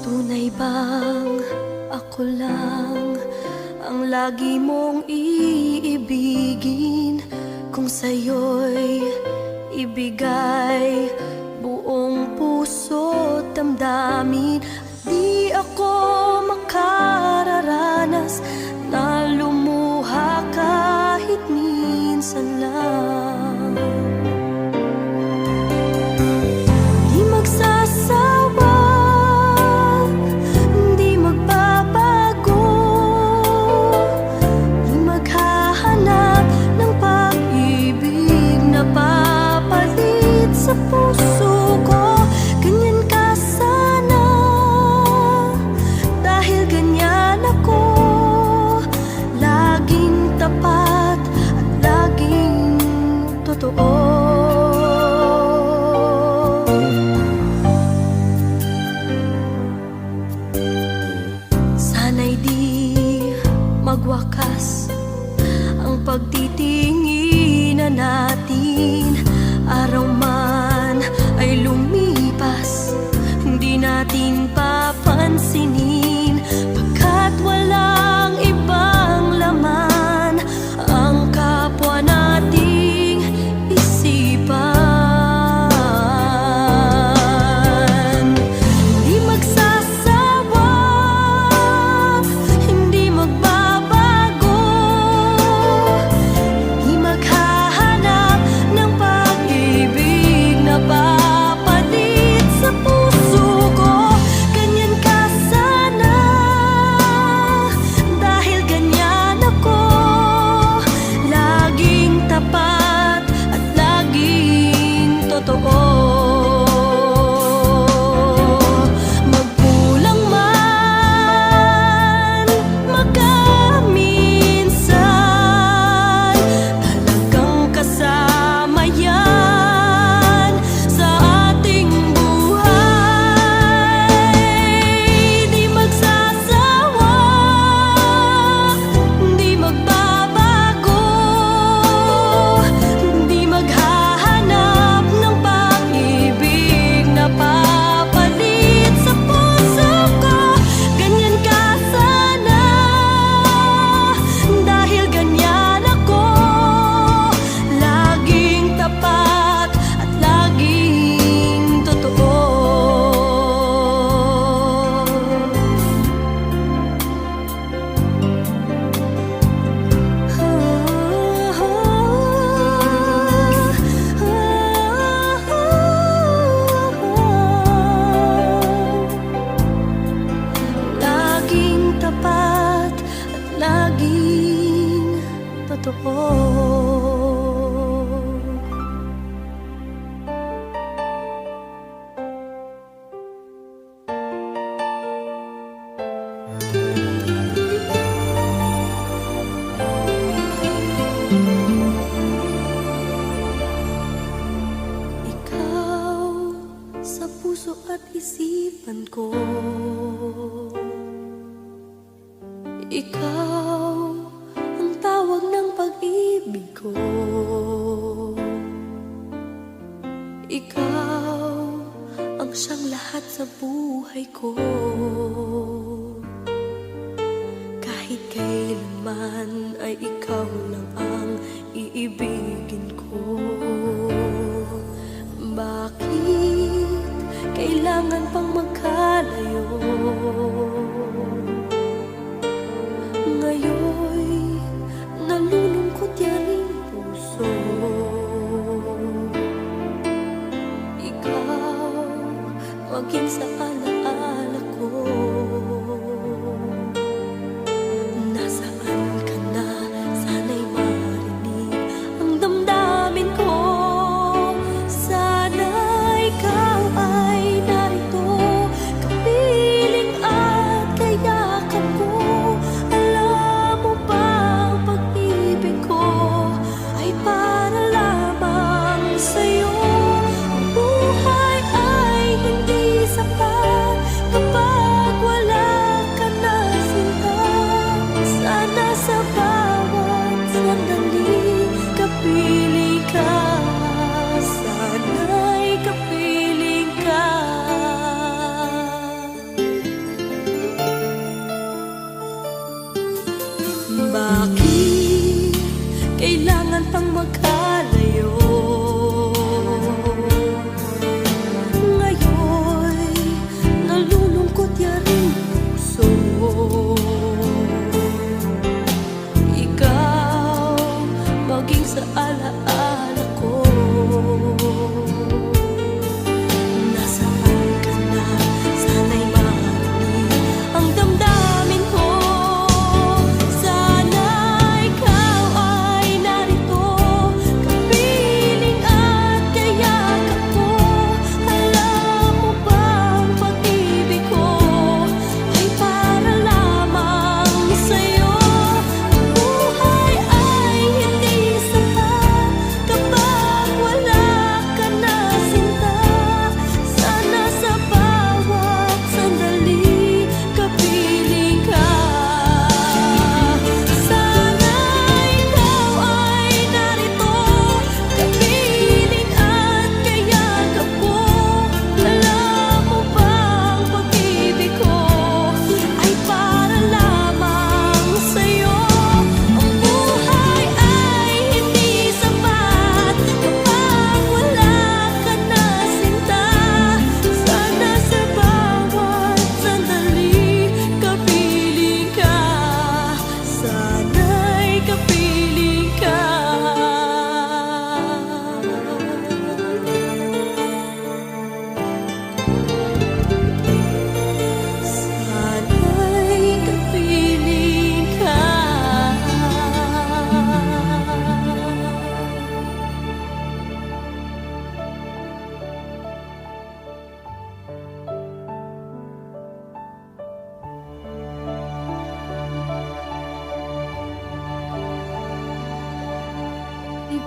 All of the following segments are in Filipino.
Tunay bang ako lang ang lagi mong iibigin? Kung sa'yo'y ibigay buong puso't damdamin, di ako makararanas na lumuha kahit minsan lang. Di magsasawa, di magbabago, di maghahanap ng pag-ibig na papalit sa puso ko. Ganyan ka sana, dahil ganyan ako, laging tapat at laging totoo. Sana'y di magwakas ang pagtitinginan natin. Araw man ay lumipas, hindi natin papansinin, pagkat walang ibang laman ang kapwa nating isipan. Hindi magsasawa, hindi magbabago, di maghahanap ng pag-ibig na papalit sa puso ko. Ganyan ka sana, dahil ganyan ako, laging tapat at laging totoo. Magkulang man, magkaminsan, talagang kasama yan sa ating buhay. Di magsasawa, di magbabago, di maghahanap ng pag-ibig na papalit sa puso ko. Ganyan ka sana, dahil ganyan ako, laging tapat at laging totoo. Laging tapat at laging totoo. Ikaw sa puso at isipan ko, ikaw ang tawag ng pag-ibig ko, ikaw ang siyang lahat sa buhay ko. Kahit kailanman ay ikaw lang ang iibigin ko. Bakit kailangan pang magkalayo? Ngayon'y nalulungkot yaring puso. Ikaw maging sa alaala ko. Nasaan ka na? Sana'y marinig ang damdamin ko. Sana ikaw ay narito, kapiling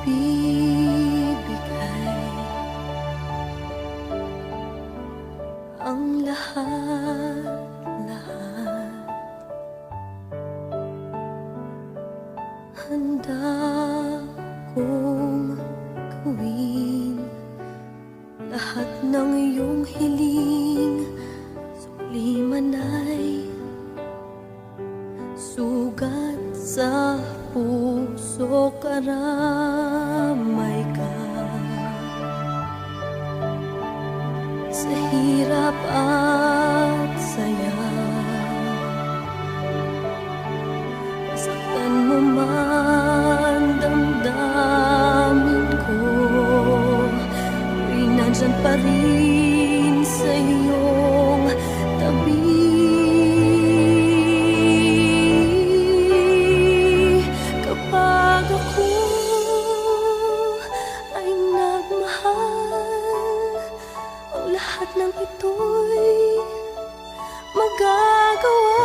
ibibigay ang lahat-lahat. Handa kong gawin lahat ng iyong hiling, sukli man ay sugat sa puso, karamay ka sa hirap at saya. Masaktan mo man damdamin ko, ako'y nandyan pa rin sa iyong tabi. Kapag ako ay nagmahal, ang lahat ng ito'y magagawa.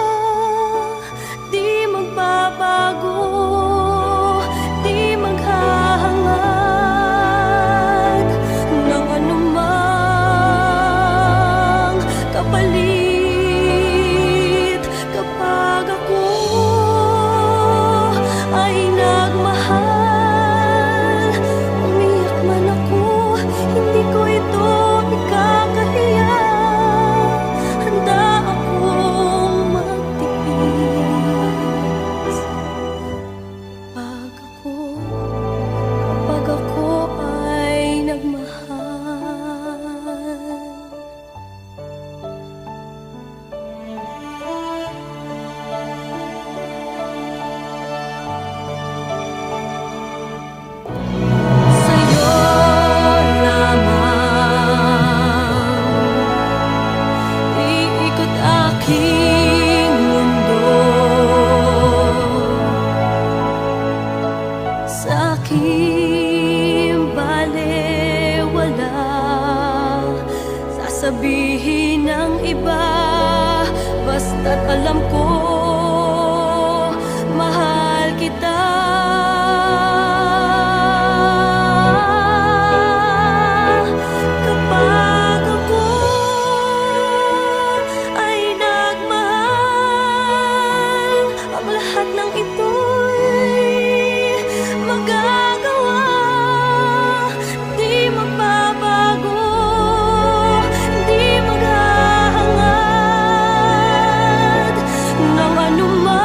Di magbabago, di maghahangad ng anumang kapalit. Kapag ako ay nagmahal, umiyak man ako, hindi ko ito ikakahiya. Handa akong magtipis kapag ako ay nagmahal. Sa'yo lamang iikot aking mundo, sa aking balewala sasabihin ng iba, basta't alam ko mahal kita. Kapag ako ay nagmahal, ang lahat ng ito'y magagawa. Di magbabago, di maghahangad ng anumang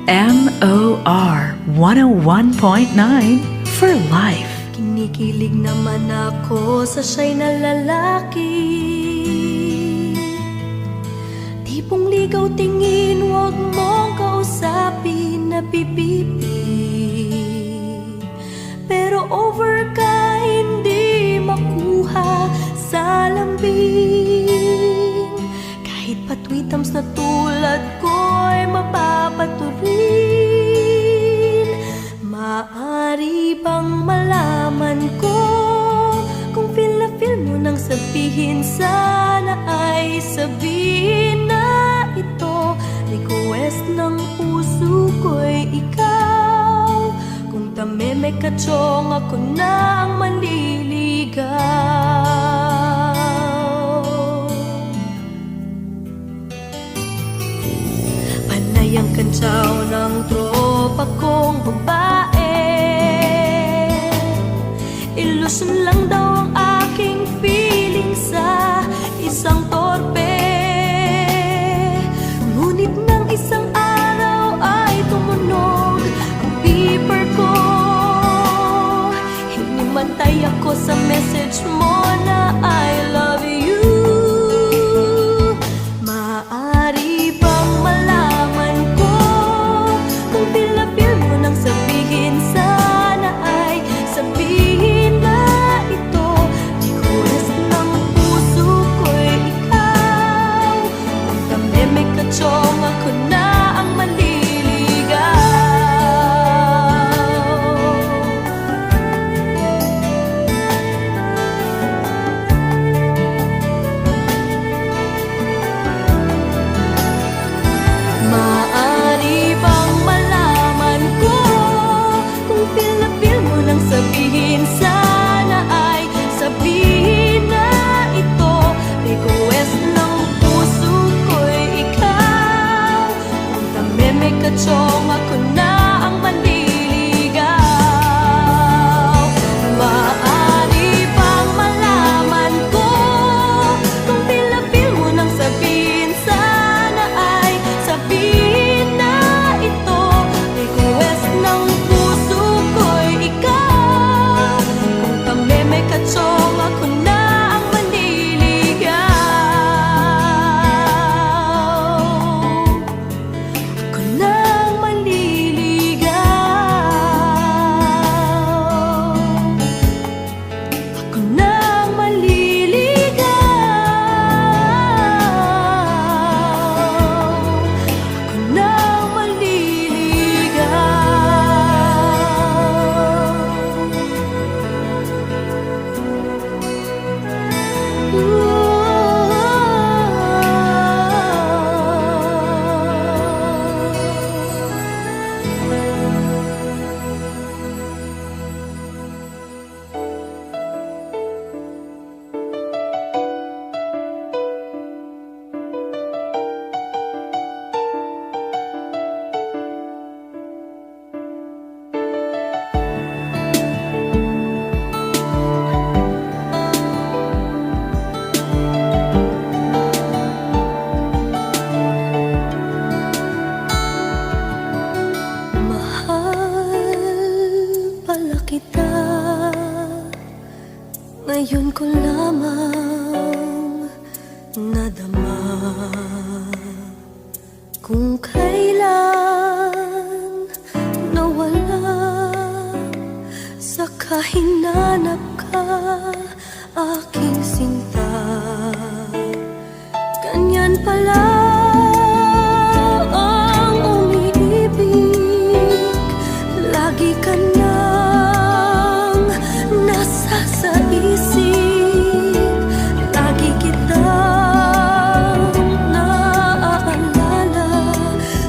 MOR 101.9 for life. Kinikilig naman ako sa siya'y na lalaki. Tipong ligaw tingin, wag mong kausapin na pipipi. Pero over ka, hindi makuha sa lambing. Kahit patwitams na tulad ko'y mapapaturin. Maari bang malaman ko kung feel na feel mo nang sabihin, sana ay sabihin na ito. Request ng puso ko'y ikaw. Kung tameme ka chong, ako na ang manliligaw. Panay ang kantsaw ng tropa kong babae. Ilusyon lang daw ang aking feeling sa isang torpe. Ngunit ng isang araw ay tumunog ang beeper ko. Hinimantay ako sa message mo na I love you. Maaari bang malaman ko kung feel na feel mo nang sabihin, sana ay sabihin na ito. Request ng puso ko'y ikaw. Kung tameme ka chong, ako na ang manliligaw. Maaari bang malaman ko kung feel na feel mo nang sabihin, sana ay sabihin na ito. Request ng puso ko'y ikaw. Kung tameme ka chong, ako na ang manliligaw. Maaari bang malaman ko kung feel na feel mo nang sabihin, sana ay sabihin na ito. Request ng puso ko'y ikaw. Kung tameme ka chong, ako na ang manliligaw. Ako na ang manliligaw. Ako na ang manliligaw. Ako na ang mahal pala kita. Ngayon ko lamang nadama kung kailan nawala. Saka hinanap ka, aking sinta. Ganyan pala ang umiibig. Lagi ka nang nasa sa isip. Lagi kitang naaalala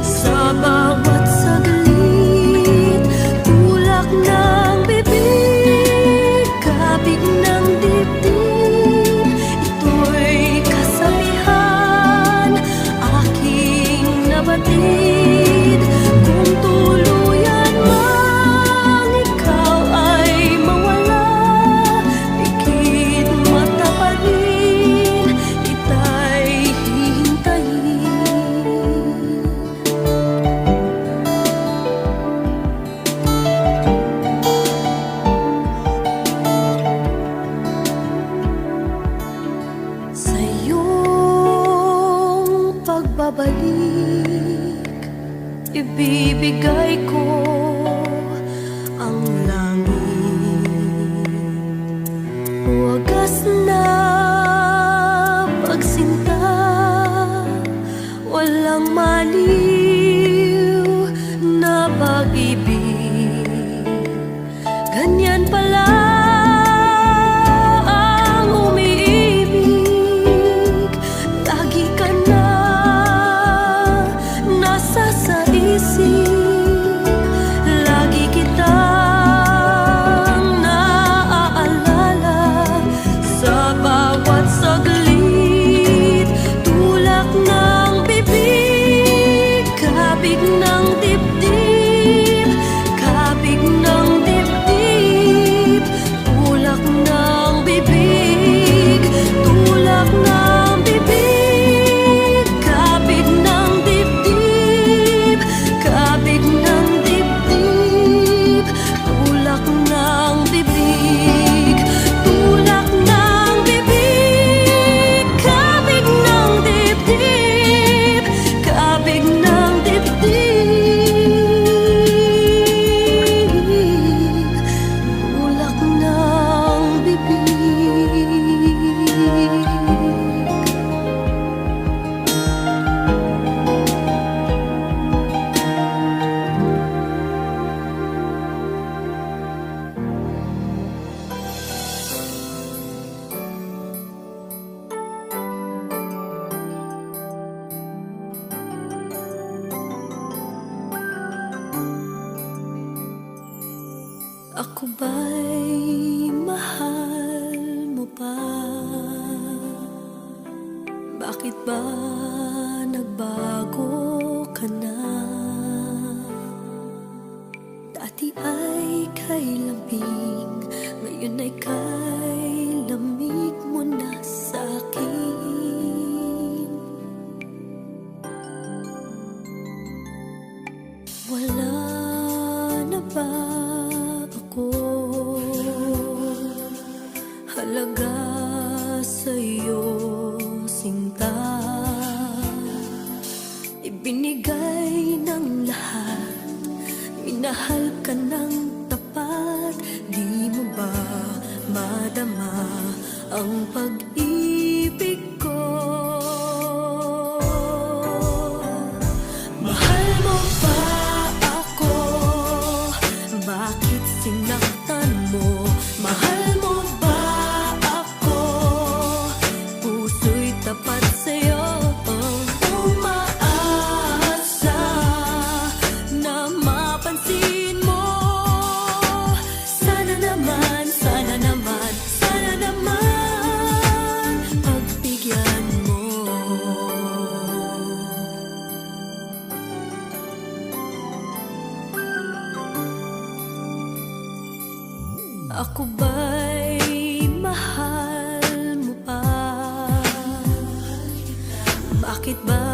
sa bawat saglit. Tulak ng bibig, kabig ng dibdib. Ito'y kasabihan babalik. Ibibigay ko ang langit, wagas na pagsinta, walang maliw na pag-ibig. Ganyan pala ang umiibig. Lagi ka na nasa sa isip, lagi kitang naaalala sa bawat saglit. Tulak ng bibig, kabig ng dibdib, kabig ng dibdib. Tulak ng bibig, tulak ng bibig, kabig ng dibdib, kabig ng dibdib. Tulak ng bibig, tulak ng bibig, kabig ng dibdib, kabig ng dibdib. Tulak ng bibig. Ako ba'y mahal mo pa? Bakit ba nagbago ka na? Dati ay kay lambing, ngayon ay kay lamig mo na sa akin. Wala na ba ako halaga sa'yo, sinta? Ibinigay ng lahat, minahal ka ng tapat. Di mo ba madama ang pag-ibig ko? Mahal mo ba ako? Bakit sinaktan mo? Mahal mo ba ako? Puso'y tapat sa'yo, umaasa na mapansin mo. Sana naman, sana naman, sana naman pagbigyan mo. Ako ba'y mahal mo pa? Bakit ba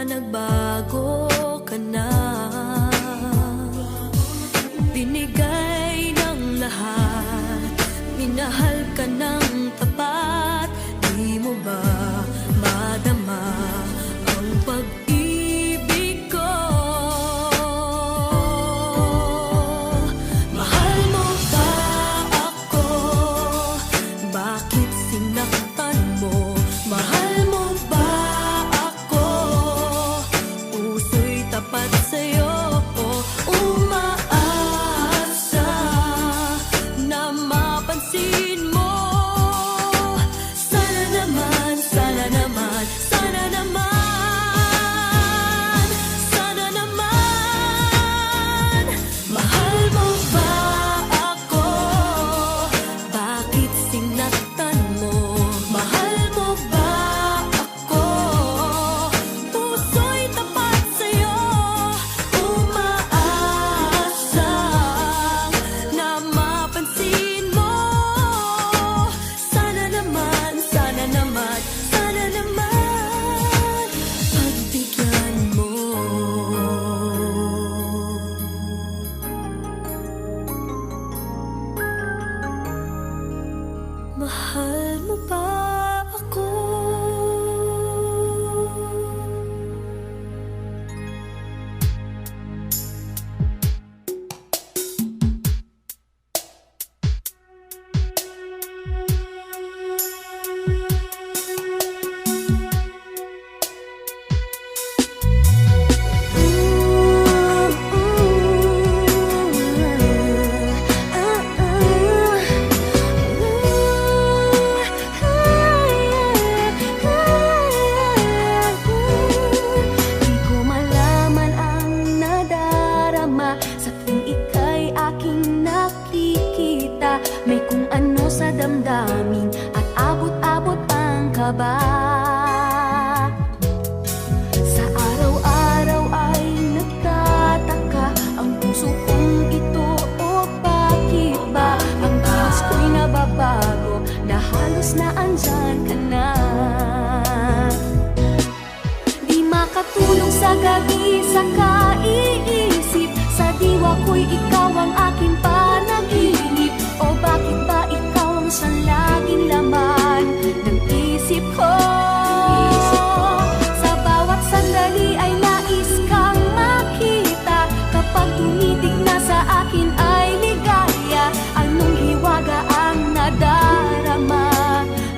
nagbago ka na? Binigay ng lahat, minahal ka ng tapat. Di mo ba madama ang pag-ibig ko? Mahal mo ba ako? Bakit sinaktan mo? Mahal mo ba ako? makatulong sa gabi sa kaiisip. Sa diwa ko'y ikaw ang aking panaginip. O bakit ba ikaw ang siyang laging laman ng isip ko? Sa bawat sandali ay nais kang makita. Kapag tumitig na sa akin ay ligaya. Anong hiwaga ang nadarama?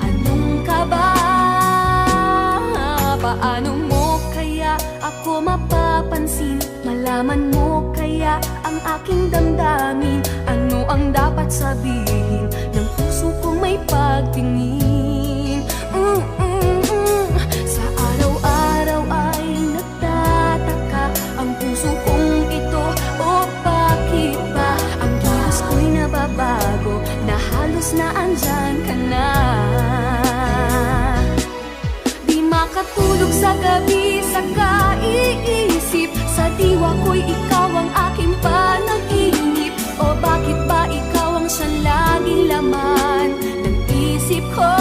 Anong kaba? Paano mo kaya ako mapapansin? Malaman mo kaya ang aking damdamin? Ano ang dapat sabihin ng puso kong may pagtingin? Sa araw-araw ay nagtataka ang puso kong ito. O bakit ba ang kilos ko'y nababago na halos na andyan ka na? Di makatulog sa gabi sa kaiisip. Sa diwa ko'y ikaw ang aking panaginip. O bakit ba ikaw ang siyang laging laman ng isip ko?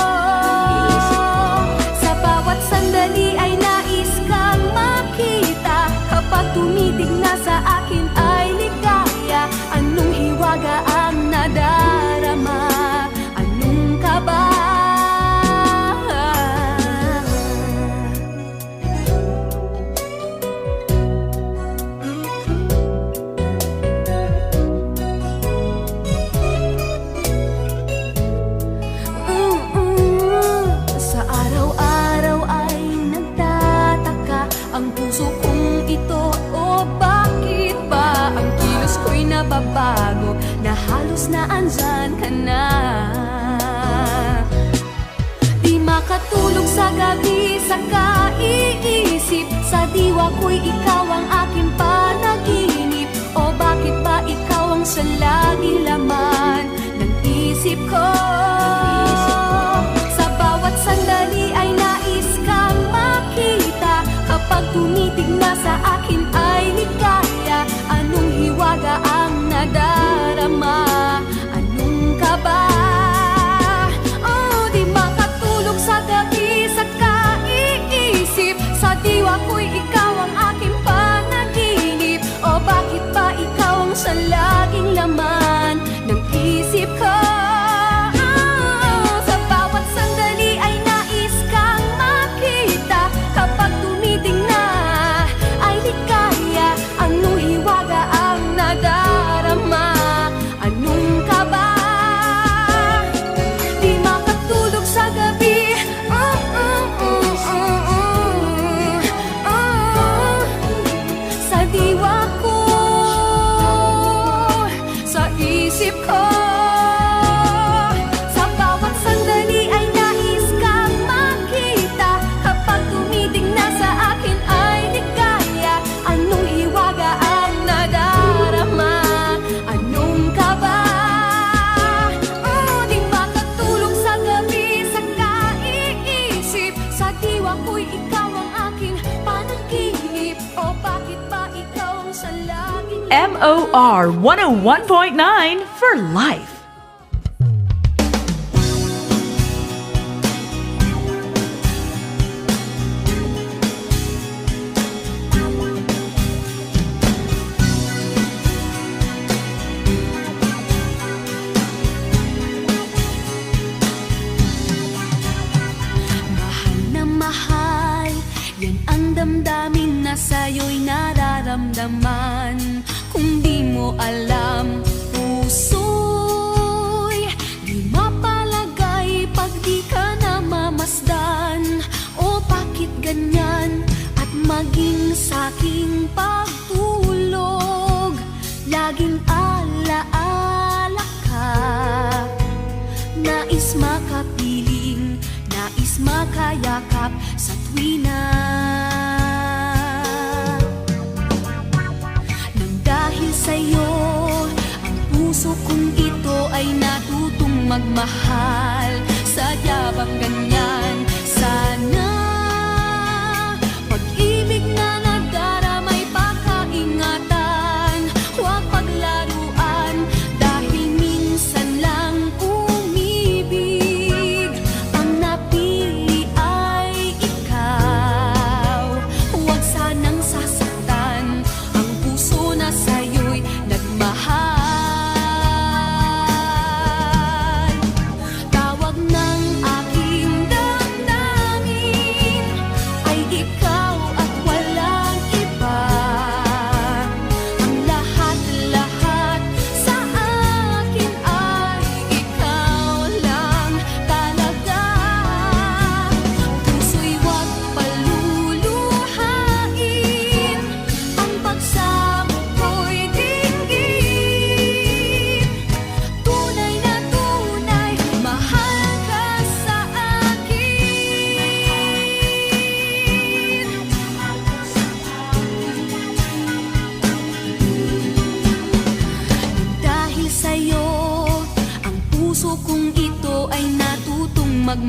Sa bawat sandali ay nais kang makita. Kapag tumitig na sa akin ay ligaya. Anong hiwaga ang nadarama? Anong kaba? Sa araw-araw ay nagtataka ang puso kong ito. O bakit ba ang kilos ko'y nababago na halos na andyan ka na? Di makatulog sa gabi sa kaiisip. Sa diwa ko'y ikaw ang aking panaginip. O bakit ba ikaw ang siyang laging laman ng isip ko? Sa bawat sandali ay nais kang makita. Kapag tumitig na sa akin ay ligaya. Anong hiwaga ang nadarama? Anong kaba? Oh, di makatulog sa gabi sa kaiisip. Sa diwa ko'y ikaw ang aking panaginip. O bakit ba ikaw ang siyang laging laman ng isip ko? Sa bawat sandali ay nais kang makita. Kapag tumitig na ay ligaya. Anong hiwaga ang nadarama? Anong kaba? Di makatulog sa gabi. Sa diwa ko, sa isip ko. Sa bawat sandali ay nais kang makita. Kapag tumitig na sa akin ay ligaya. Anong hiwaga ang nadarama? Anong kaba? Di makatulog sa gabi sa kaiisip. Sa diwa ko'y ikaw ang aking panaginip. O bakit ba ikaw ang sa laging MOR 101.9 for life. Mahal na mahal, yan ang damdamin na sa'yo'y nararamdaman. Kung di mo alam, puso'y di mapalagay pag di ka namamasdan. O bakit ganyan at maging sa'king pagtulog? Laging alaala ka. Nais makapiling, nais makayakap sa tuwina. Nang dahil sa'yo, ang puso kong ito ay natutong magmahal. Sadya bang ganyan? Sana pag-ibig na nagdaramay pa kaingatan. Huwag paglaruan dahil minsan lang umibig. Ang napili ay ikaw. Huwag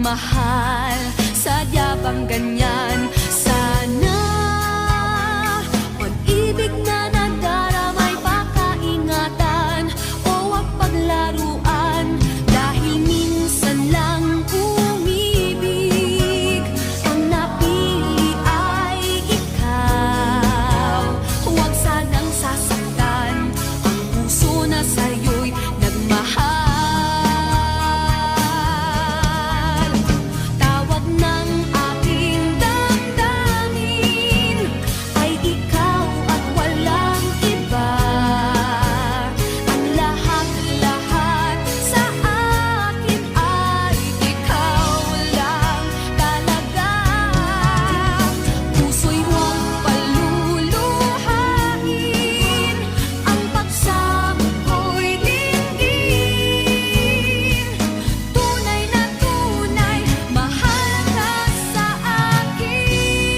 Mahal, sadya bang ganyan? Sana pag-ibig na nadaramay pakaingatan o wag paglaruan. Dahil minsan lang umibig, ang napili ay ikaw. Huwag sanang sasaktan ang puso na sa'yo'y nagmahal. Tawag ng aking damdamin ay ikaw at walang iba. Ang lahat-lahat sa akin ay ikaw lang talaga. Puso'y huwag paluluhain, ang pagsamo ko'y dinggin. Tunay na tunay, mahal ka sa akin.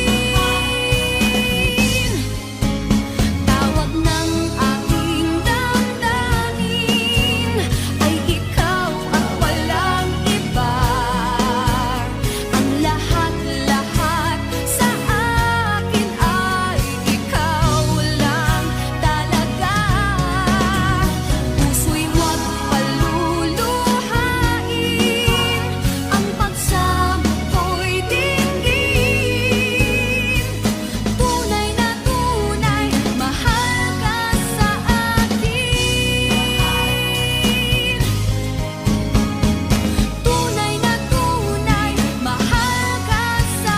Tawag ng aking damdamin ay ikaw at walang iba. Ang lahat-lahat sa akin ay ikaw lang talaga. Puso'y huwag paluluhain, ang pagsamo ko'y dinggin. Tunay na tunay, mahal ka sa akin. Tunay na tunay, mahal ka sa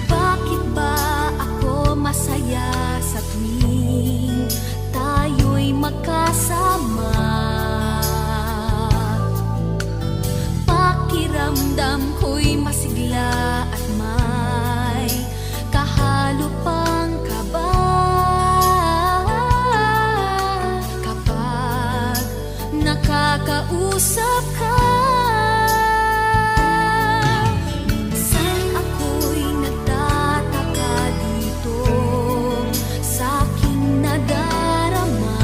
Bakit ba ako masaya sa tuwing tayo'y magkasama? Pakiramdam ko'y masigla at may kahalo pang kaba. Kapag nakakausap ka, minsan ako'y nagtataka dito sa aking nadarama.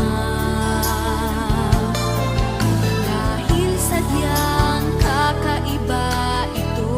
Dahil sadyang kakaiba ito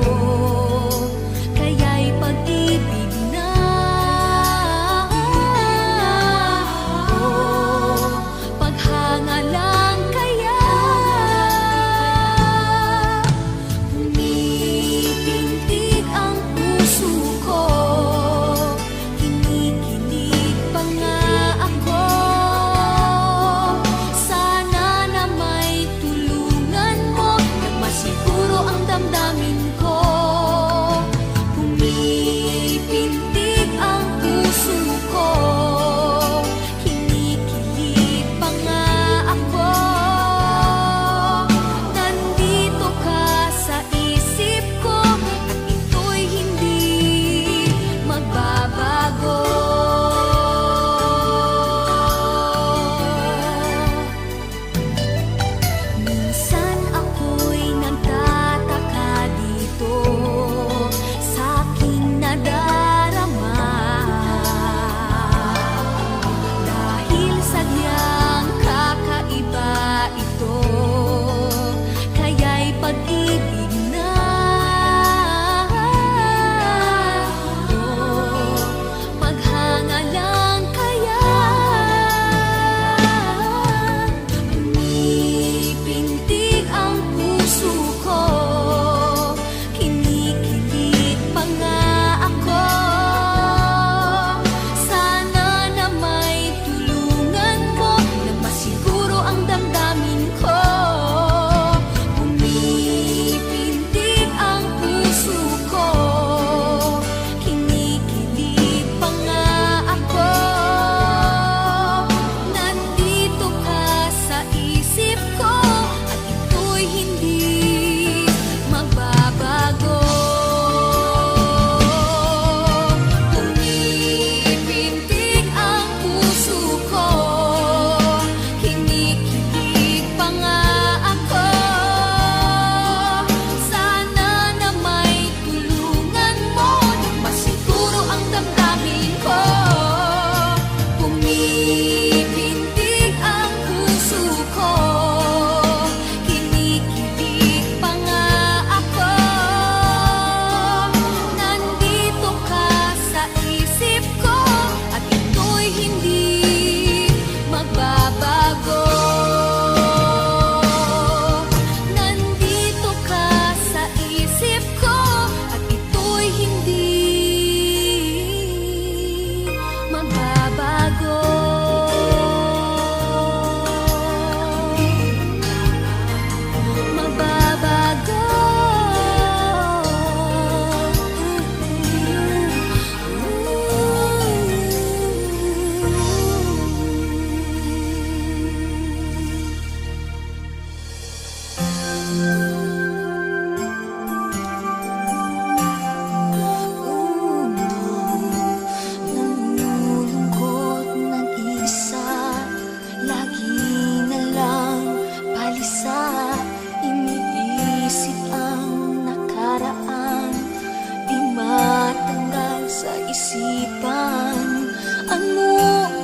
isipan. Ano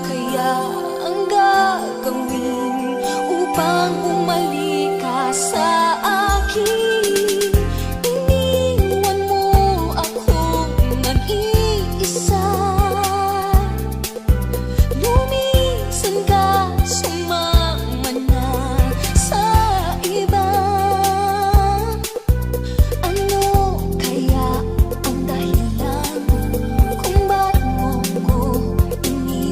kaya ang gagawin upang bumalik ka sa akin? Iniwan mo akong nag-iisa. Lumisan ka, sumama na sa iba. Ano kaya ang dahilan kung ba't mo ko iniwan?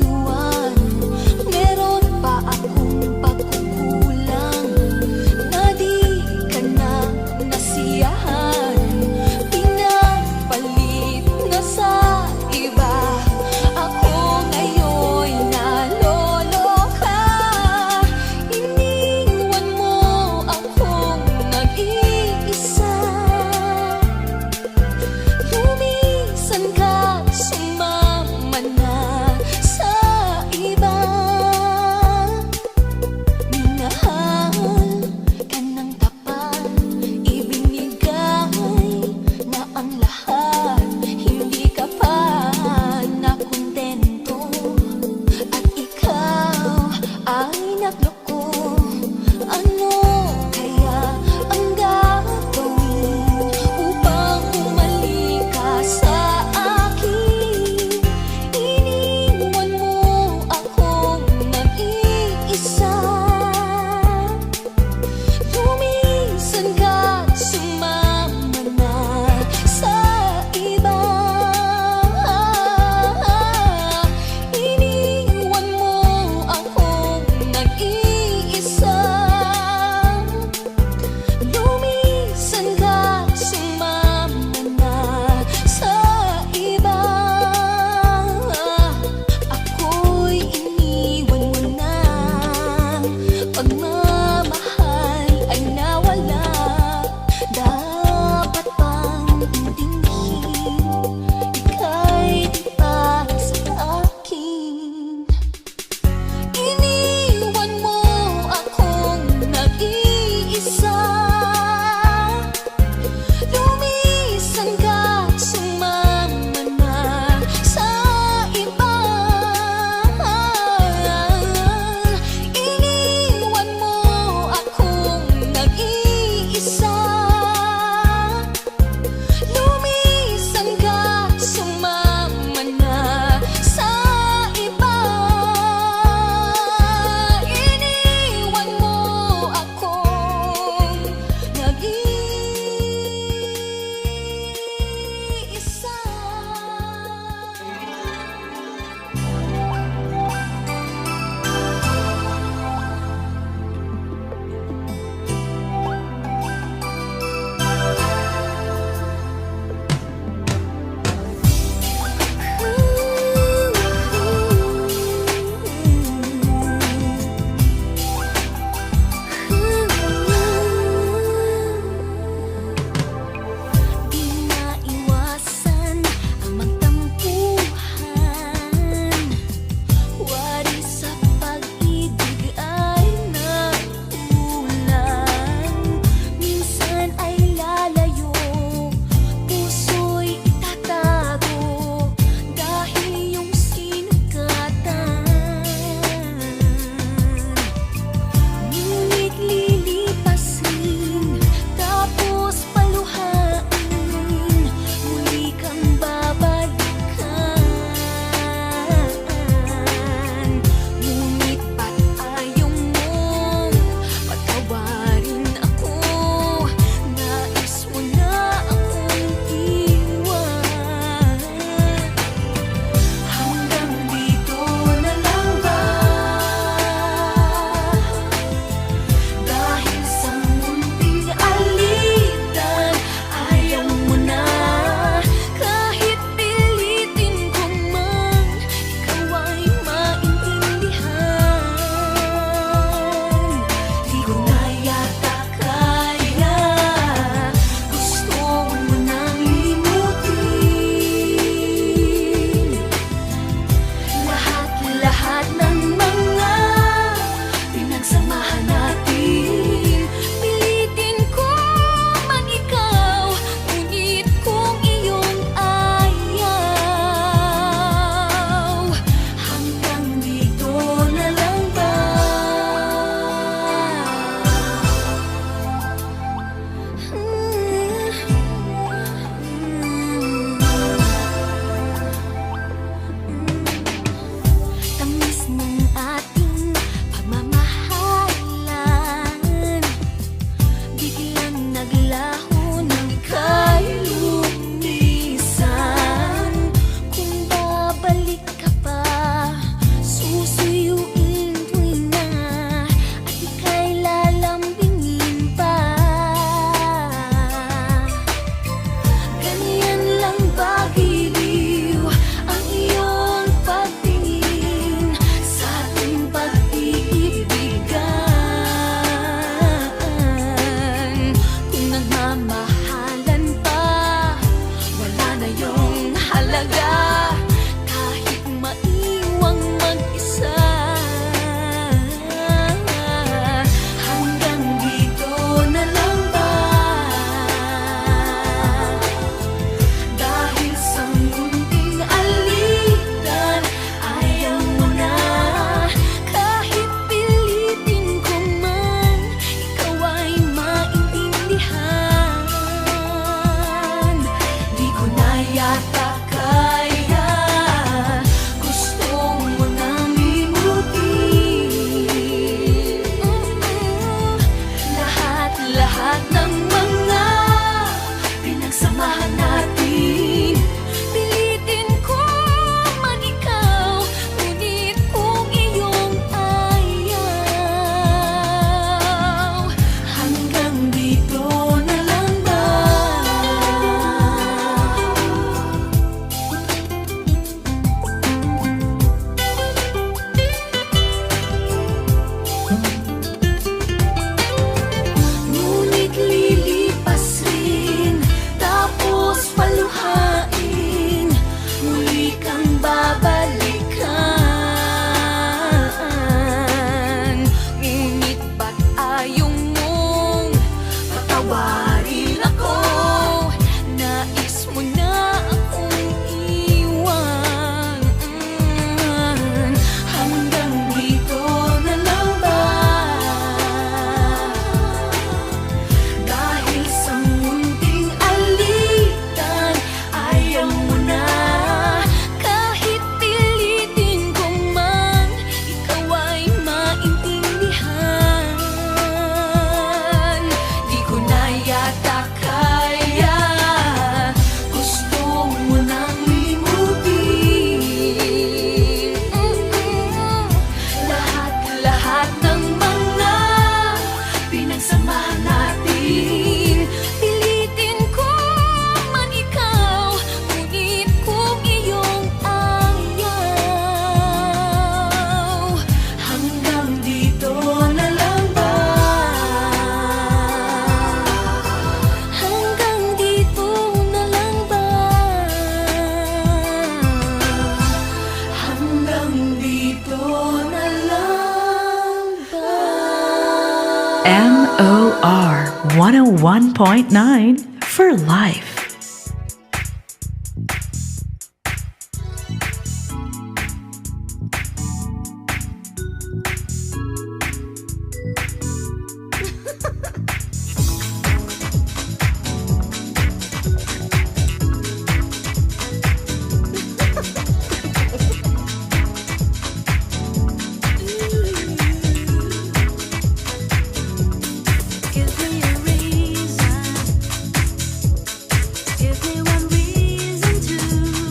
WOR 101.9 for life. Give me a reason. Give me one reason to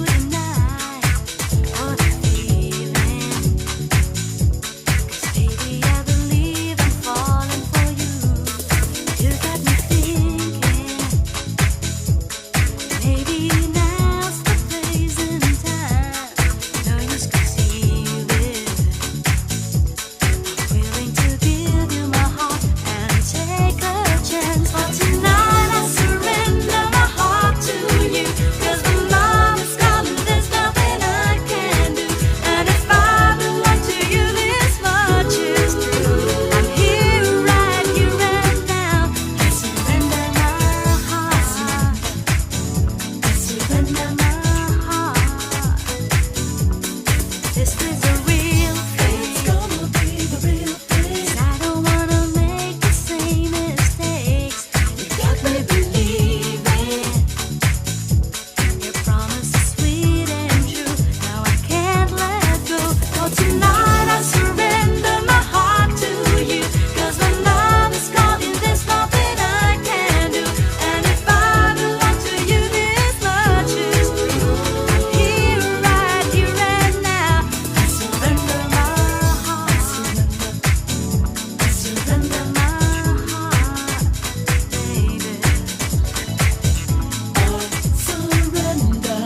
deny what I'm feeling. 'Cause baby, I believe I'm falling for you. You got me thinking. Maybe now's the place and time. No use concealing. Willing to give you my heart and take a chance. But tonight I surrender my heart to you. 'Cause when love is calling, there's nothing I can do. And if I belong to you, this much is true. I'm here right now. I surrender my heart. I surrender my heart. This is a real thing. It's gonna be the real thing. 'Cause I don't wanna make the same mistakes. You got me believing. Your promise is sweet and true. Now I can't let go. Oh, tonight I surrender my heart to you. 'Cause when love is calling, there's nothing I can do. And if I belong to you, this much is true. I'm here right and now. I surrender my heart. I surrender my heart, baby. I surrender.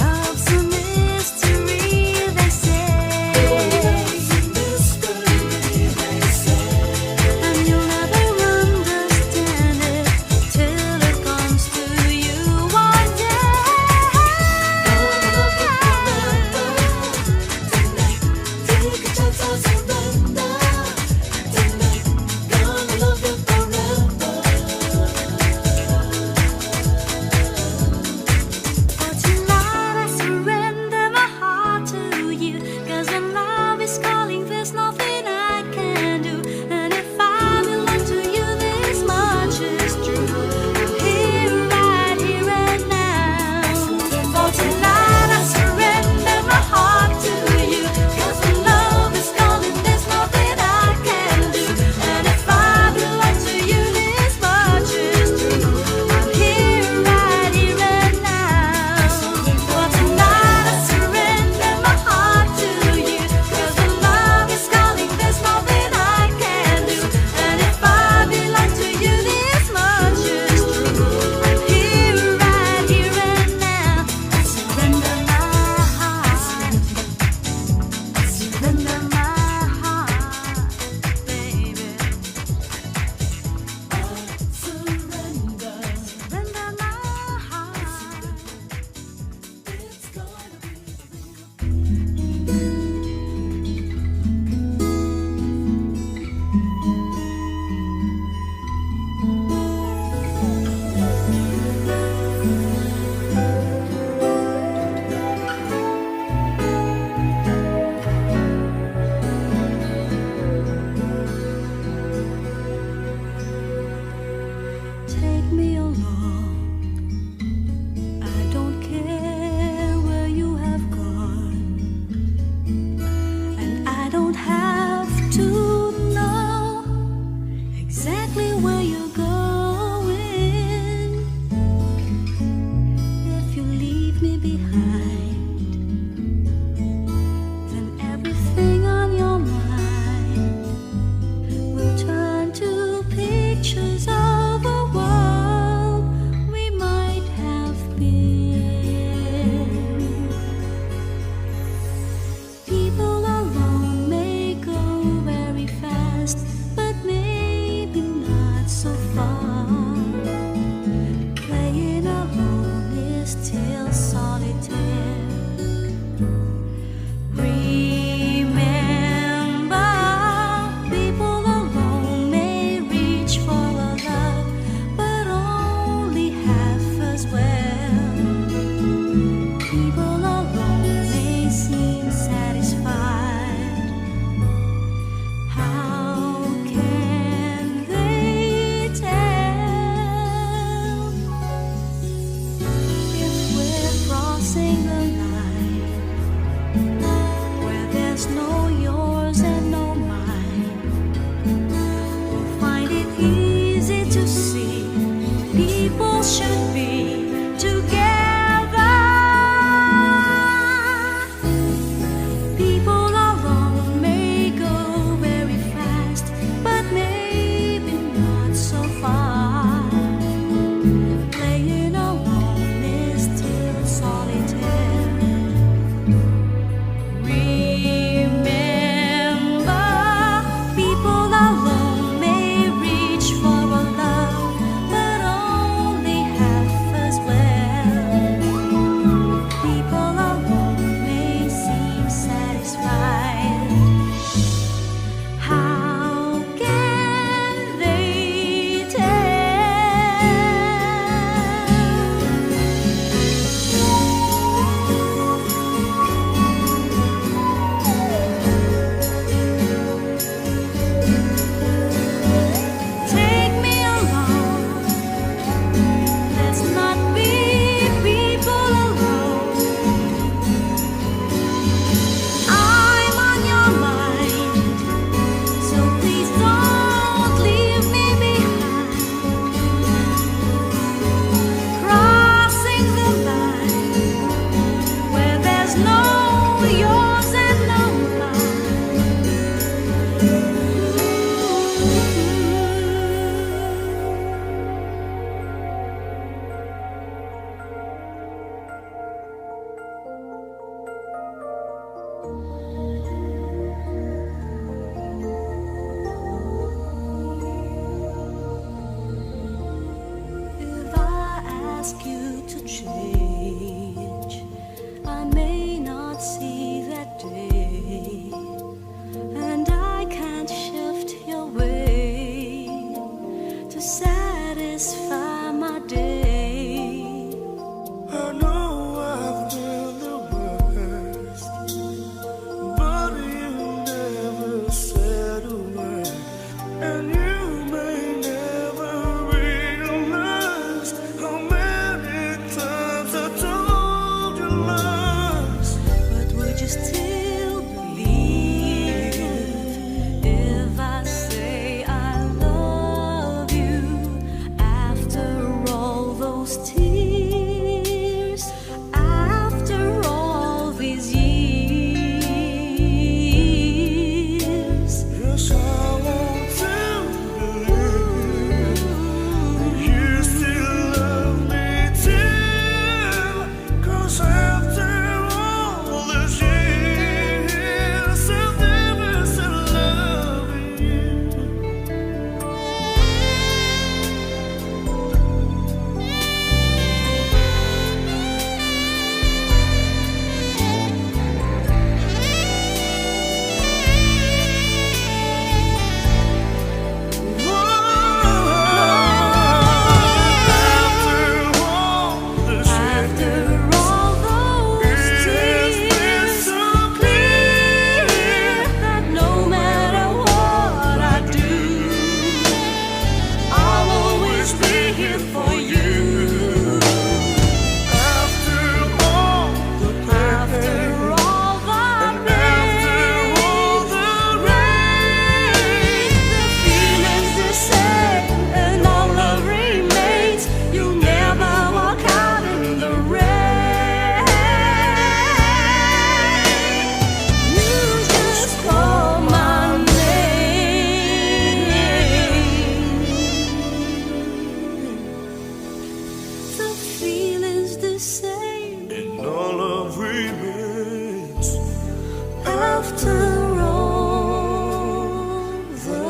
Love's a mystery, they say. And you'll never understand it till it comes to you one day. Gonna love you forever. Tonight, take a chance, I'll surrender. Tonight, gonna love you forever. For tonight I surrender my heart to you. 'Cause when love is calling, there's nothing I can do. And if I belong to you, this much is true. I'm here right and now. For tonight I surrender my heart to you. 'Cause when love is calling, there's nothing I can do. And if I belong to you, this much is true. I'm here right and now. For tonight I surrender my heart to you. 'Cause when love is calling, there's nothing I can do. And if I belong to you, this much is true. I'm here right and now. I surrender my heart. I surrender my heart, baby. I surrender. Surrender my heart. It's gonna be Take me along. I don't care where you have gone. And I don't have to know exactly where you're going. If you leave me behind, then everything on your mind will turn to pictures of a world should be together. People alone may go very fast, but maybe not so far. Playing alone is still solitaire. Remember, people alone may reach for a love, but only half as well. People alone may seem satisfied. How can they Take me along. Let's not be people alone. I'm on your mind, so please don't leave me behind. Crossing the line where there's no yours and no If I ask you to change, I may not see that day, and I can't shift your way to satisfy my day. I know I've done the worst, but you never said a word, and you may never realize how many times I told you lies. But would you still believe if I say I love you after all those tears, after all these years? Yes, I want to believe that you still love me too, 'cause after all these years, I've never stopped loving you. After all those tears, so clear that no matter what I do, I'll always be here for you. After all the rain, the feeling's the same, and our love remains. You'll never walk out in the rain. You just call my name. The feeling's the same And all of remains. after all the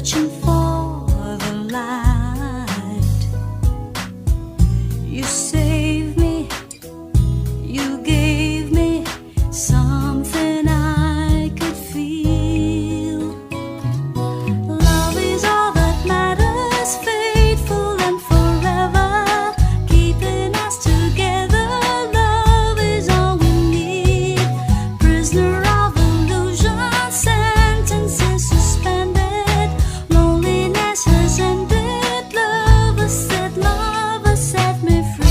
searching for the light. You saved me, you gave me something I could feel. Love is all that matters, faithful and forever, keeping us together. Love is all we need. Prisoner of illusion, sentences suspended. Loneliness has ended. Love has set me free.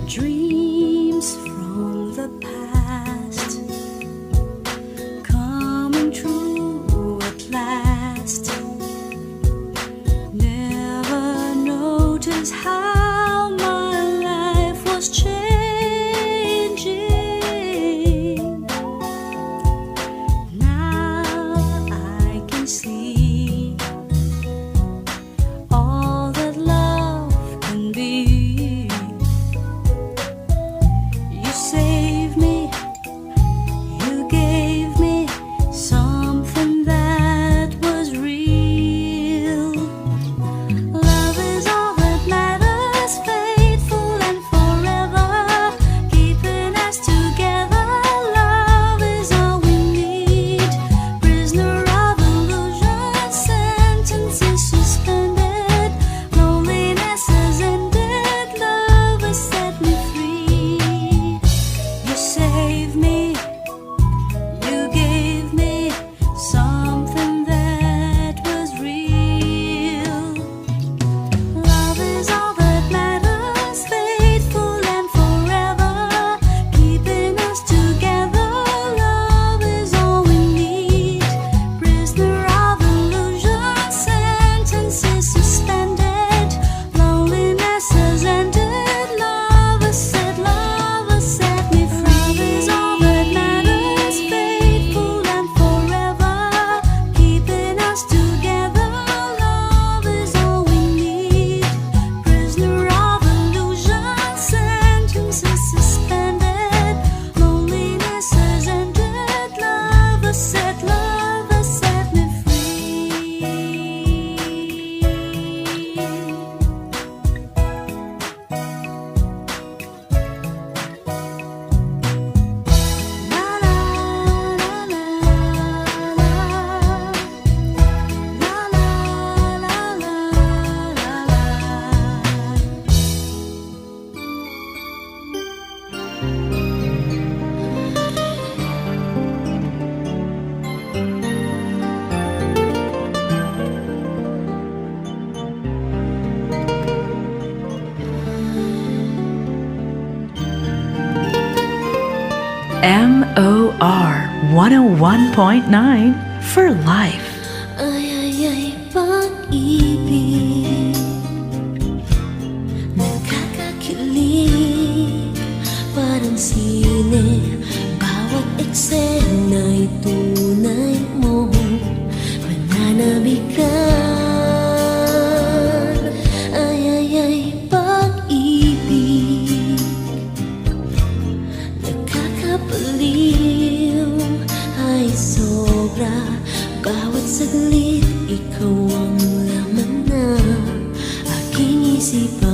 Dreams from the past coming true at last. Never noticed how my life was changing. Now I can see all that love can be. You saved me, you gave me something that was real. Love is all that matters, faithful and forever, keeping us together. Love is all we need. Prisoner of illusion, sentences suspended. Loneliness has ended. Love has set me free. You saved me, you gave me something that was real. Love is all that matters, faithful and forever, keeping us together. Love is all we need. Prisoner of illusion, sentences suspended. Loneliness has ended. Love has set me free. Love is all that matters, faithful and forever, keeping us together. Love is all we need. Prisoner of illusion, sentences suspended. Loneliness has ended. Love has set me free. La la la la la MOR 101.9 for life. Ay, pag-ibig, nakakakilig, parang sine. Bawat eksena'y tunay mong mananamikan. Ay, pag-ibig, nakakapaliw, ay sobra. Bawat saglit, ikaw ang laman na aking isipan.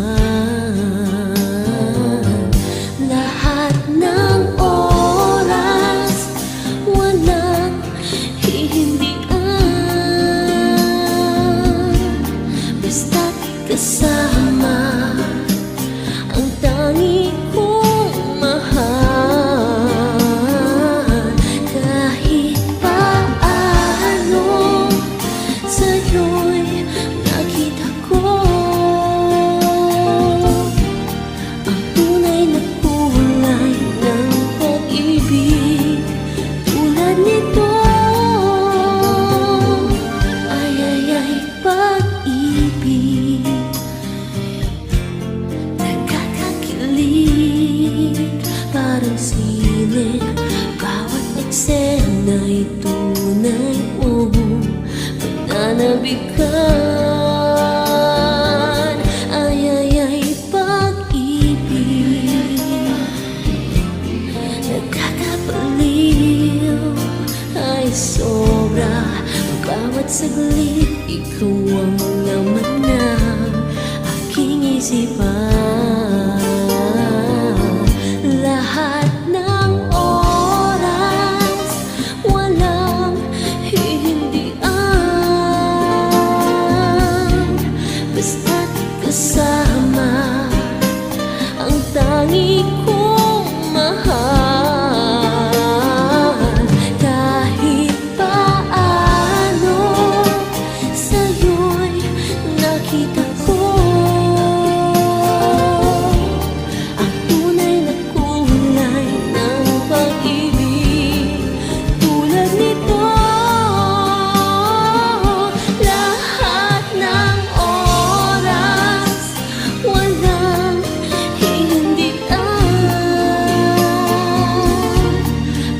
Lahat ng oras, wala saglit, ikaw ang laman ng aking isipan. Lahat ng oras, walang hihindian. Basta't kasama ang tangi kong mahal. Kahit paano sa'yo'y nakita ko ang tunay na kulay ng pag-ibig. Tulad nito, lahat ng oras, walang hihindian.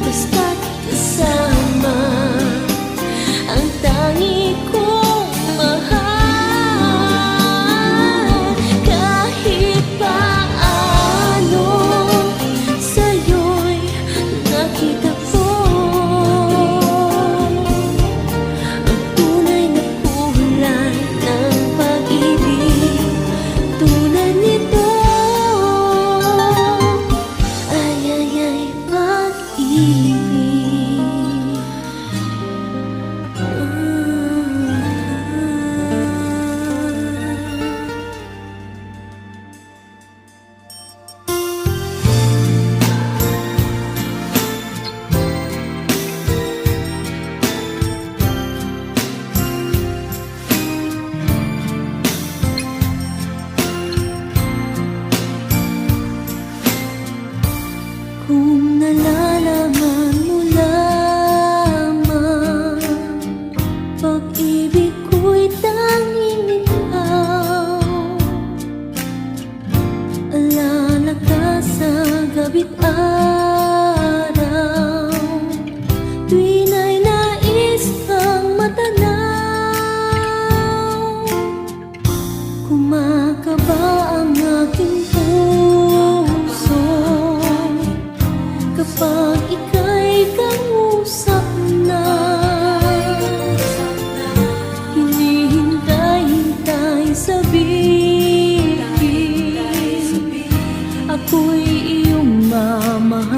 Basta't kasama ang tangi kong mahal. Kahit paano sa'yo'y nakita ko ang tunay na kulay ng pag-ibig. Tulad nito, ay pag-ibig. Kung nalalaman mo lamang, pag-ibig ko'y tanging ikaw. Alala ka sa gabi't araw, tuwin ay nais kang matanaw. Kumakaba ang aking puso kapag ika'y kausap na. Hinihintay-hintay sa bibig, ako'y iyong mamahalin.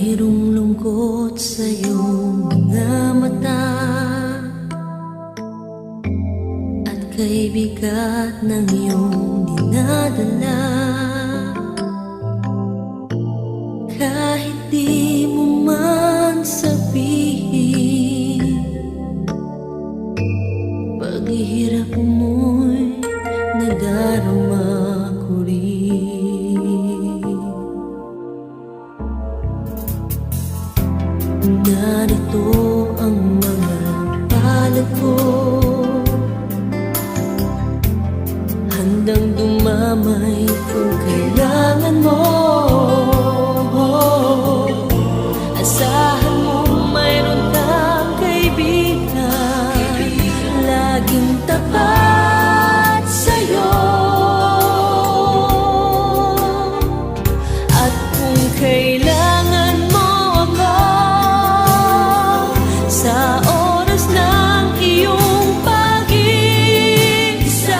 Mayroong lungkot sa iyong mga mata, at kay bigat ng iyong dinadala. Kahit di mo man sabihin, paghihirap mo'y nadarama ko rin. Narito ang mga palad ko, handang dumamay kung kailangan mo. Asahan mo mayroon kang kaibigan, laging tapat sa'yo. At kung kailangan mo ako sa oras ng iyong pag-iisa,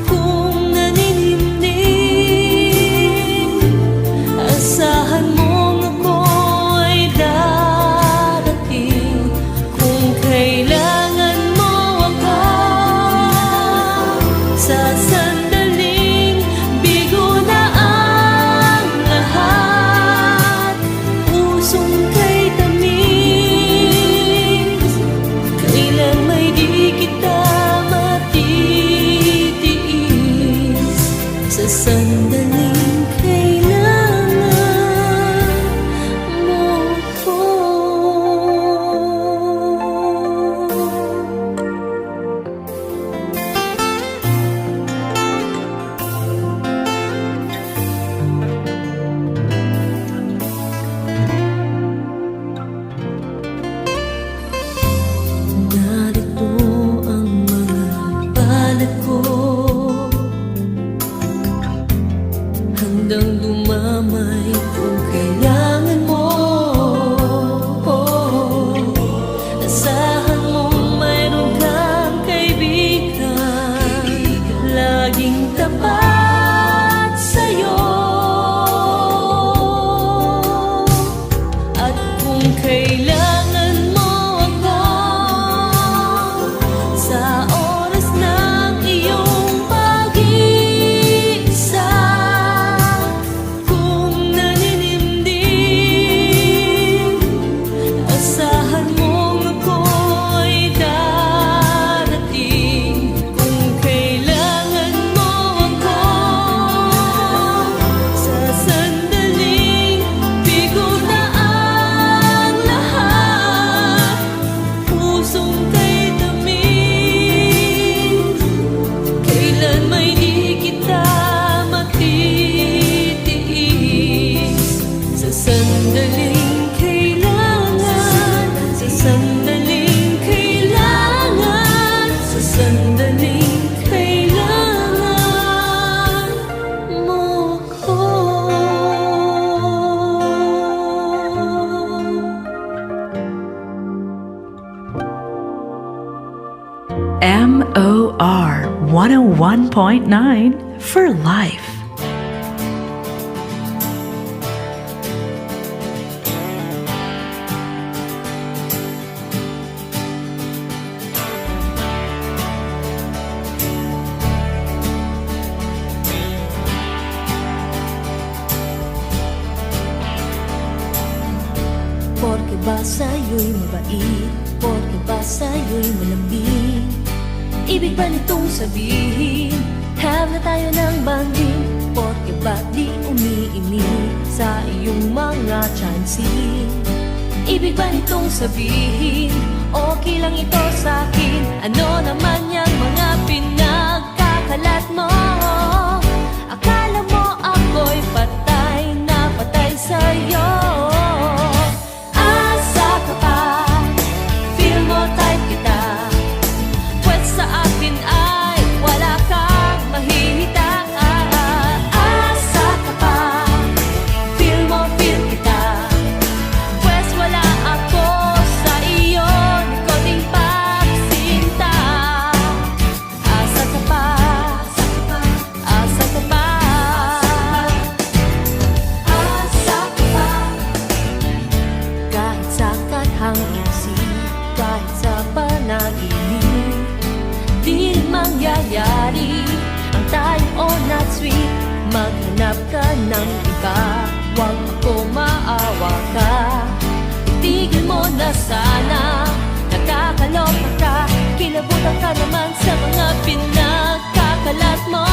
kung naninimdim, asahan mong ako ay darating. Kung kailangan mo ako sa sandaling bigo na ang lahat, pusong kay tamis, kailan may di kita matitiis. Sa sandaling kailangan mo ko. Narito ang mga palad ko, handang dumamay kung kailangan mo. Asahan mo mayroon kang kaibigan, laging tapat sa'yo. At kung kailangan mo ako sa oras ng iyong pag-iisa, kung naninimdim, asahan mong ako ay darating. Kung kailangan mo ako sa sandaling bigo na ang lahat, pusong kay tamis, kailan may di kita matitiis. Sa sandaling kailangan, sa sandaling kailangan, sa sandaling kailangan mo ko. MOR 101.9 for life. Porke ba sa'yo'y mabait? Porke ba sa'yo'y malambing? Ibig ba nitong sabihin, have na tayo ng banding? Porke ba di umiimig sa iyong mga chansing? Ibig ba nitong sabihin, okay lang ito sa'kin? Ano naman yung mga pinagkakalat mo? Akala mo ako'y patay na patay sa'yo. Asa ka pa? Feel mo type kita? Pwede sa akin ay wala kang mahihita. Asa ka pa? Feel mo, feel kita? Pwede wala ako sa iyo, di ko ding pagsinta. Asa ka pa? Asa ka pa? maghanap ka ng iba. Huwag ako maawa ka, tigil mo na sana. Nakakaloka ka, kilabutan ka naman sa mga pinagkakalat mo.